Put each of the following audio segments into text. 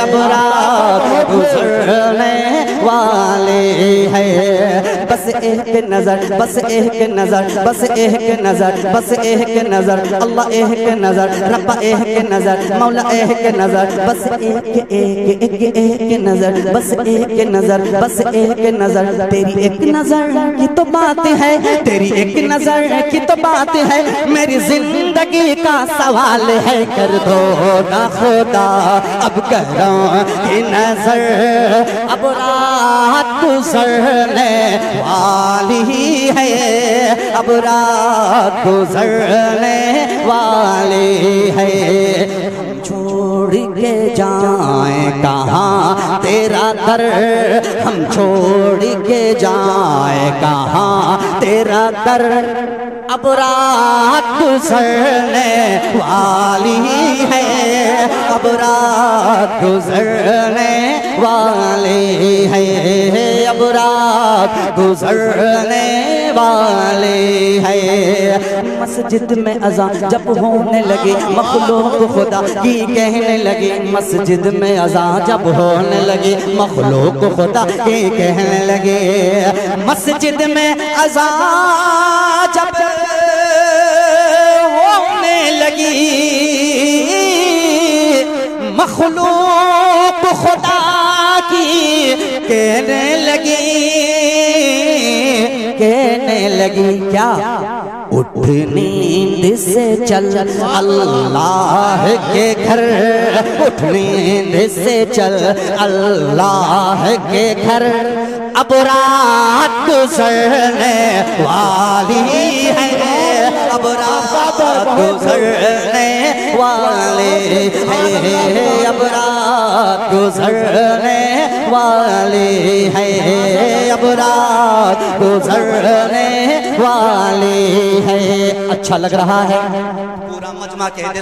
اب رات گزرنے والی ہے، بس ایک نظر، بس ایک نظر، بس ایک نظر، بس ایک نظر، اللہ ایک نظر، رب ایک نظر، مولا ایک نظر، بس ایک نظر، بس ایک نظر، بس ایک نظر، تیری ایک نظر کی تو بات ہے، تیری ایک نظر کی تو بات ہے، میری زندگی کا سوال ہے، کر دو نا خدا اب کرم کی نظر، اب رات گزرنے والی ہے، اب رات گزرنے والی ہے، ہم چھوڑ کے جائیں کہاں تیرا در، ہم چھوڑ کے جائیں کہاں تیرا در، اب رات گزرنے والی ہے، اب رات گزرنے والی ہے، اب رات گزرنے والی ہے، مسجد میں اذان جب ہونے لگی مخلوق خدا کی کہنے لگی، مسجد میں اذان جب ہونے لگی مخلوق خدا کی کہنے لگی، مسجد میں اذان جب ہونے لگی مخلوق خدا کی کہنے لگی کیا، اٹھ نیند سے چل اللہ کے گھر، اٹھ نیند سے چل اللہ کے گھر، اب رات گزرنے والی ہے، اب رات گزرنے والی ہے، اب رات گزرنے والی ہے، اب رات گزرنے والی ہے۔ اچھا لگ رہا ہے پورا مجمع کہہ دے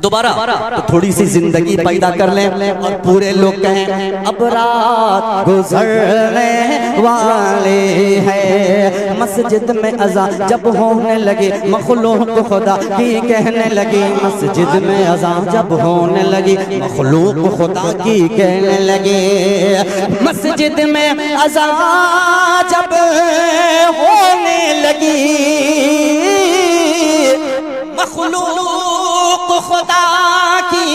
دوبارہ تو تھوڑی سی زندگی پیدا کر لیں اور پورے لوگ کہیں اب رات گزرنے والی ہے، مسجد میں اذان جب ہونے لگی مخلوق خدا کی کہنے لگی، مسجد میں اذان جب ہونے لگی مخلوق خدا کی کہنے لگی، مسجد میں اذان جب ہونے لگی مخلوق خدا کی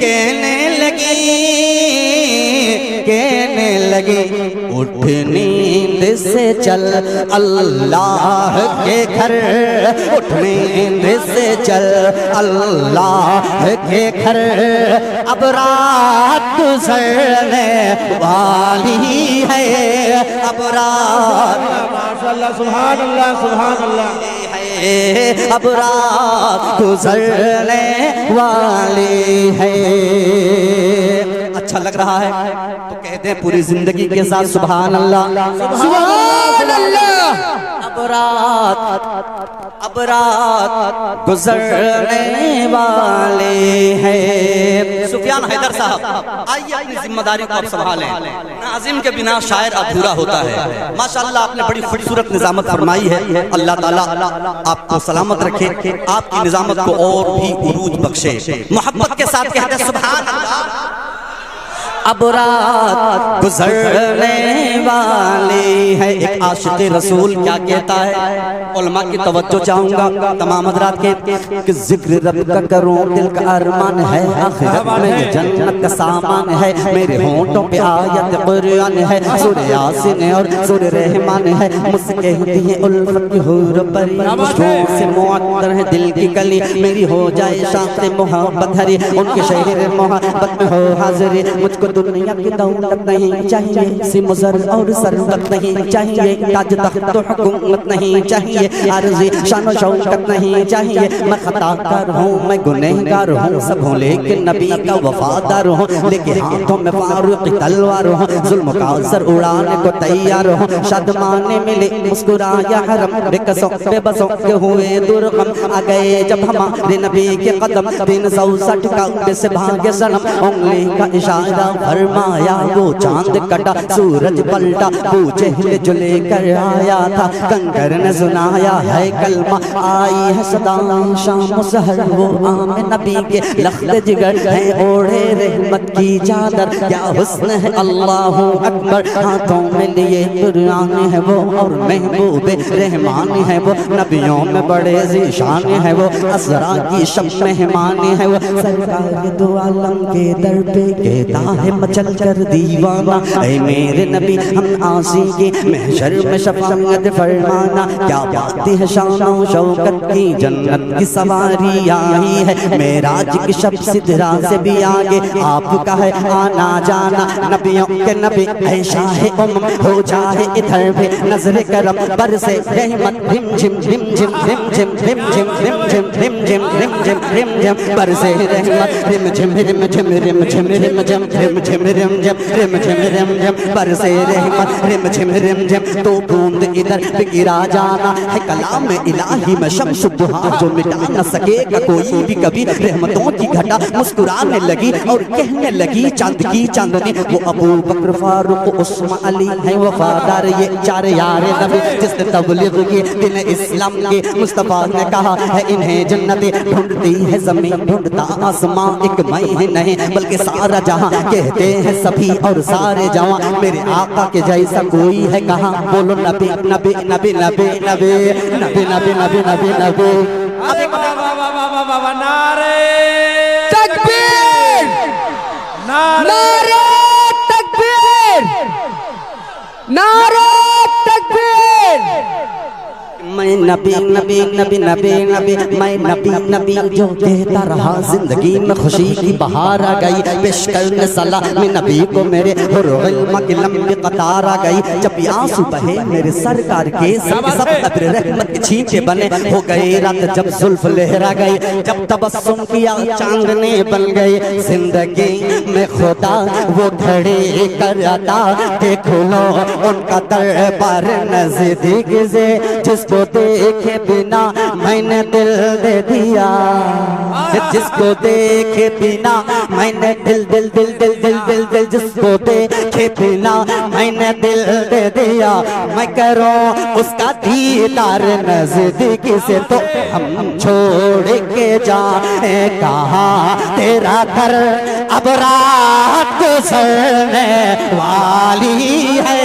کہنے لگی، اٹھ نیند سے چل اللہ کے گھر، اٹھ نیند سے چل اللہ کے گھر، اب رات گزرنے والی ہے، اب رات سبحان اللہ سبحان اللہ، اب رات گزرنے والی ہے۔ اچھا لگ رہا ہے تو کہتے ہیں پوری زندگی کے ساتھ سبحان اللہ سبحان اللہ، اب رات گزرنے والی ہے۔ سفیان حیدر صاحب آئیے اپنی ذمہ داری کو آپ سنبھالیں، ناظم کے بنا شاعر ادھورا ہوتا ہے، ماشاءاللہ آپ نے بڑی خوبصورت نظامت فرمائی ہے، اللہ تعالیٰ آپ کو سلامت رکھے، آپ کی نظامت کو اور بھی عروج بخشے، محبت کے ساتھ کہتے ہیں سبحان اللہ، اب رات گزرنے والی ہے۔ ایک عاشق رسول کیا کہتا ہے، علماء کی توجہ چاہوں گا تمام حضرات کے، کہ ذکر رب کا کروں دل کا ارمان ہے، آخرت میں یہ جنت کا سامان ہے، میرے ہونٹوں پہ آیت قرآن ہے، سورہ یاسین اور سورہ رحمان ہے، مجھ سے کہتی ہے الفت کی حور پری، مجھوں سے معطر ہے دل کی گلی، میری ہو جائے شان محبت ہری، ان کے شہر محبت میں ہو حاضری، مجھ کو دنیا کی دولت نہیں چاہیے، سمزر اور ثروت نہیں چاہیے، تاج تخت و حکومت نہیں چاہیے، عارضی شان و شوکت نہیں چاہیے، میں خطا کار ہوں میں گنہگار ہوں، سب ہوں لیکن نبی کا وفادار ہوں، لیکن ہاتھوں میں فاروق تلوار ہوں، ظلم کا سر اڑانے کو تیار ہوں، شادمانے ملے مسکرایا حرم، بے قصوں بے بسوں کے ہوئے درغم، آ گئے جب ہمارے نبی کے قدم، 360 کا بے سے بھاگے صنم، انگلی کا اشارہ فرمایا وہ چاند کٹا سورج پلٹا ابو جہل جو لے کر آیا تھا کنکر نے سنایا ہے کلمہ آئی ہے صدا شام و سحر وہ عام نبی کے لخت جگر ہیں اوڑے رحمت کی چادر کیا حسن ہے اللہ اکبر ہاتھوں میں لیے قرآن ہے وہ اور محبوب رحمان ہے وہ نبیوں میں بڑے ذیشان ہے وہ اسرا کی شب مہمان ہے وہ سرکار دو عالم کے در پہ کہتا ہے مچل کر دیوانہ اے میرے نبی ہم عاصی کی محشر میں شفاعت فرمانا کیا بات ہے شان و شوکت کی جنت کی سواری آئی ہے معراج کی شب سدرا سے بھی آگے آپ کا ہے آنا جانا نبیوں کے نبی اے شاہ امم ہو جائے ادھر بھی نظر کرم برسے رحمت رم جم رم جم رم جم رم جم رم جم رم جم رم جم رم جم برسے رحمت رم جم رم جم رم جم رم جم رم جم رم جم رم جم رم جم برسے رحمت رم جم رم جم تو بوند ادھر گرا جانا ہے کلام الہی میں شمس الضحیٰ جو مٹا نہ سکے گا کوئی بھی کبھی رحمتوں کی گھٹا مسکرانے لگی اور کہنے لگی چاند کی چاندنی وہ ابو بکر فاروق عثمان علی ہے وفادار یہ چار یار نبی جس نے تبلیغ کی دین اسلام کے مصطفیٰ نے کہا ہے انہیں جنت ڈھونڈتی ہے زمین ڈھونڈتا آسمان ایک میں ہے نہیں بلکہ سارا جہاں کہتے ہیں سبھی اور سارے جوان میرے آقا کے جیسا کوئی ہے کہاں بولو نبی نبی نبی نبی نبی نبی نبی نبی نبی نبی نعرے تکبیر نعرہ تکبیر نعرہ تکبیر میں نبی نبی نبی نبی نبی میں نبی نبی جو کہتا رہا زندگی میں خوشی کی بہار آ گئی پیش کرنے سلام نبی کو میرے حر علم کی لمبی قطار آ گئی جب آنسو بہے میرے سرکار کے سب ابر رحمت کے چھینٹے بنے ہو گئی رات جب زلف لہرا گئی جب تبسم کیا چاندنی بن گئی زندگی میں خدا وہ کھڑے کرتا دیکھو لو ان کا دربار نزدیک سے جس کو دیکھے بنا میں نے دل دے دیا جس کو دیکھے بنا میں نے دل دل دل دل دل دل دل جس کو دیکھے بنا میں نے دل دے دیا میں کروں اس کا دیدار نزدیکی سے تو ہم چھوڑ کے جائیں کہاں تیرا گھر اب رات گزرنے والی ہے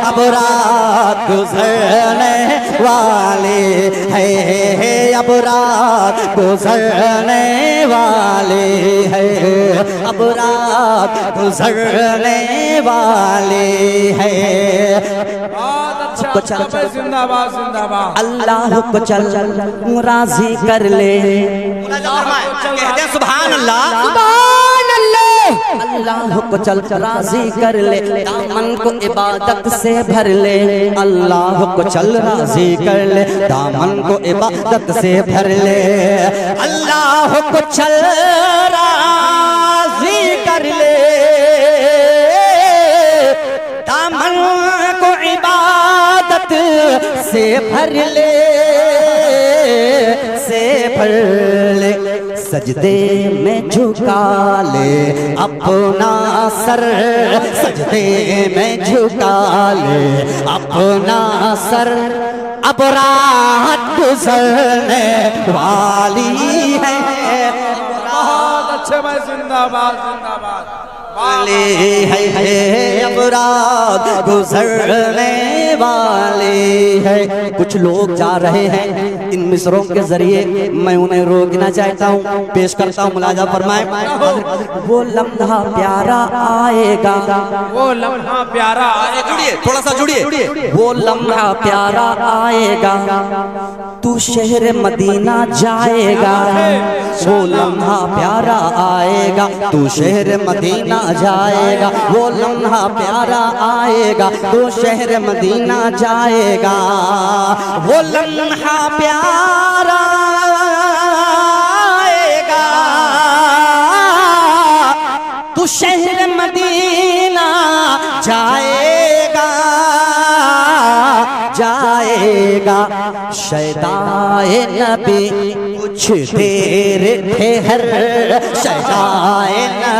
اب رات گزرنے والے ہے اب رات گزرنے والے ہے اب رات گزرنے والے ہے زندہ باد زندہ باد اللہ کو چل راضی کر لے کہتے ہیں سبحان اللہ سبحان اللہ اللہ کو چل راضی کر لے دامن کو عبادت سے بھر لے اللہ کو چل راضی کر لے دامن کو عبادت سے بھر لے اللہ کو چل راضی کر لے دامن کو عبادت سے بھر لے سجدے میں جھکا لے اپنا سر سجدے میں جھکا لے اپنا سر اب رات گزرنے والی ہے بہت اچھے بھائی زندہ باد زندہ باد والی ہے اب رات گزرنے والی ہے کچھ لوگ جا رہے ہیں ان مصروں کے ذریعے میں انہیں روکنا چاہتا ہوں پیش کرتا ہوں ملاحظہ فرمائیں وہ لمحہ پیارا آئے گا وہ لمحہ پیارا آئے گا تھوڑا سا جڑیے وہ لمحہ پیارا آئے گا تو شہر مدینہ جائے گا وہ لمحہ پیارا آئے گا تو شہر مدینہ جائے گا وہ لمحہ پیارا آئے گا تو شہر مدینہ جائے گا وہ لمحہ پیارا آئے گا تو شہر مدینہ جائے گا شیدائے نبی کچھ دیر ٹھہر شیدائے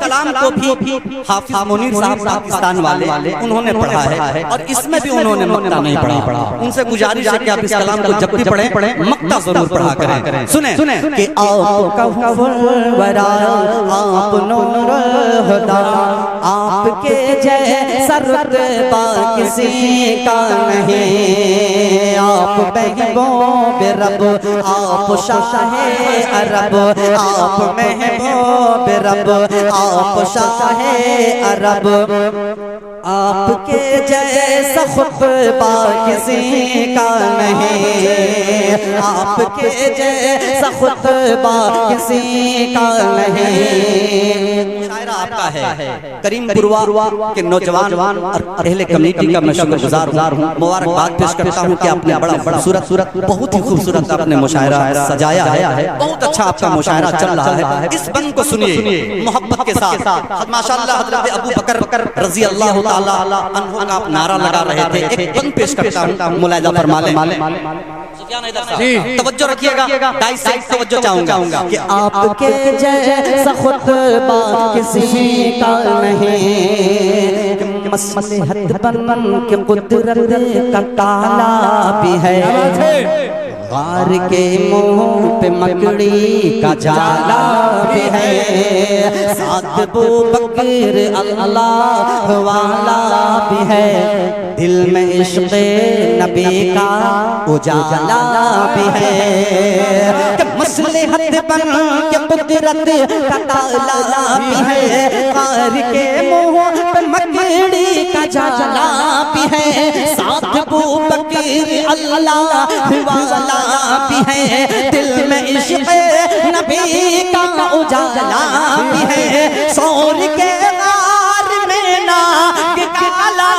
کلام کو بھی حافظ منیر صاحب پاکستان والے انہوں نے پڑھا ہے اور اس میں بھی انہوں نے مقطع نہیں پڑھا. ان سے گزارش ہے کہ آپ اس کلام کو جب بھی پڑھیں مقطع ضرور پڑھا کریں. سنیں کہ آپ کفر ورا آپ نور خدا آپ کے جیسا رتبہ کسی کا نہیں. آپ محبوب رب آپ شاہ عرب آپ محبوب رب آپ شاہ عرب آپ کے جیسا خطبہ کسی کا نہیں. آپ کے جیسا خطبہ کسی کا نہیں. شاعرہ آپ کا ہے کریم پوروا کے نوجوان اور اہل کمیٹی کا میں شکر گزار ہوں. مبارکباد پیش کرتا ہوں کہ آپ نے بڑا خوبصورت بہت ہی خوبصورت آپ نے مشاعرہ سجایا ہے. بہت اچھا آپ کا مشاعرہ چل رہا ہے. اس بند کو سنیے محبت کے ساتھ. ماشاءاللہ حضرت ابو بکر رضی اللہ تعالی عنہ کا آپ نعرہ لگا رہے تھے. ایک بند پیش کرتا ہوں ملاحظہ فرما لیں. توجہ رکھیے گا 2.5 سیکنڈ توجہ چاہوں گا کہ آپ کے جیسا خطبہ کسی کا نہیں. مصلحت بن کے قدرت کا تالا بھی ہے. غار کے منہ پہ مکڑی کا جالا بھی ہے. ساتھ ابو بکر اللہ والا بھی ہے. دل میں عشق نبی کا اجالا بھی ہے. کہ مصلحت بن کے قدرت کا تالا بھی ہے. غار کے منہ پہ مکڑی کا جالا بھی ہے. ساتھ ابو بکر اللہ والا بھی ہے. دل میں عشق نبی کا اجالا بھی ہے. سور کے غار میں ناگ کالا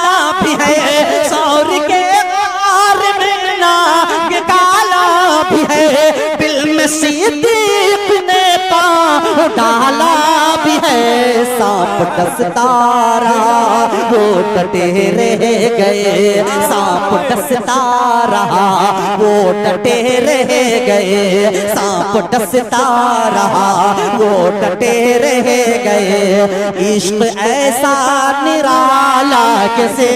بھی ہے. سور کے غار میں ناگ کالا بھی ہے. دل میں صدیق نے پاؤں ڈالا بھی ہے. سانپ ڈستا رہا وہ ڈٹے رہ گئے. سانپ ڈستا رہا وہ ڈٹے رہ گئے. سانپ ڈستا رہا وہ ڈٹے رہ گئے. عشق ایسا نرالا کیسے